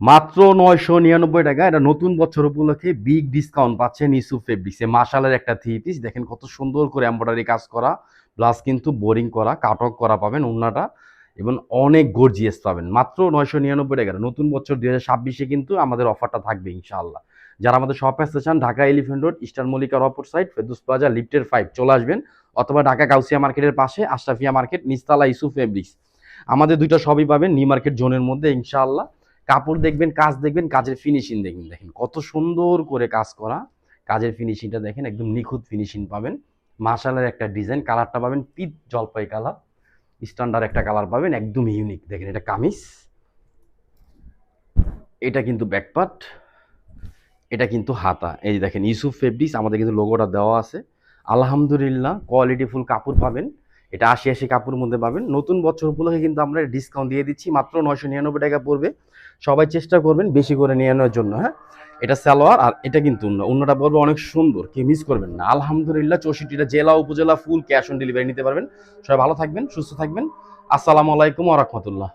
মাত্র 999 টাকা। এটা নতুন বছর উপলক্ষে বিগ ডিসকাউন্ট পাচ্ছেন ইউসুফ ফেব্রিক্সে। মাশাআল্লাহর একটা থ্রি পিস দেখেন কত সুন্দর করে এমব্রয়ডারি কাজ করা, প্লাস কিন্তু বোরিং করা, কাটক করা পাবেন ওড়নাটা, এবং অনেক গর্জিয়াস পাবেন মাত্র 999 টাকা। নতুন বছর 2026-এ কিন্তু আমাদের অফারটা থাকবে ইনশাআল্লাহ। যারা আমাদের শপে আসতে চান, ঢাকা এলিফ্যান্ট রোড, ইস্টার্ন মল্লিকার অপর সাইড, ফেরদৌস প্লাজা, লিফটের 5 চলে আসবেন, অথবা ঢাকা গাউসিয়া মার্কেটের পাশে আশরাফিয়া মার্কেট, নিচতলা ইউসুফ ফেব্রিক্স। আমাদের দুইটা সবই পাবেন নিউ মার্কেট জোনের মধ্যে ইনশাআল্লাহ। কাপড় দেখবেন, কাজ দেখবেন, কাজের ফিনিশিং দেখবেন, দেখেন কত সুন্দর করে কাজ করা, কাজের ফিনিশিংটা দেখেন, একদম নিখুঁত ফিনিশিং পাবেন। মাশাআল্লাহর একটা ডিজাইন, কালারটা পাবেন পিচ জলপাই কালার, স্ট্যান্ডার্ড একটা কালার পাবেন, একদম ইউনিক। দেখেন এটা কামিজ, এটা কিন্তু ব্যাকপার্ট, এটা কিন্তু হাতা। এই যে দেখেন ইউসুফ ফেব্রিক্স, আমাদের কিন্তু লোগোটা দেওয়া আছে। আলহামদুলিল্লাহ কোয়ালিটিফুল কাপড় পাবেন, এটা 80 কাপড়ের মধ্যে পাবেন। নতুন বছর উপলক্ষে কিন্তু আমরা ডিসকাউন্ট দিয়ে দিচ্ছি, মাত্র 999 টাকা পড়বে। সবাই চেষ্টা করবেন বেশি করে নিয়ে নেওয়ার জন্য। হ্যাঁ, এটা সালোয়ার, আর এটা কিন্তু অন্যটা পড়বে অনেক সুন্দর, কেউ মিস করবেন না। আলহামদুলিল্লাহ 64টা জেলা উপজেলা ফুল ক্যাশ অন ডেলিভারি নিতে পারবেন। সবাই ভালো থাকবেন, সুস্থ থাকবেন। আসসালামু আলাইকুম ওয়া রাহমাতুল্লাহ।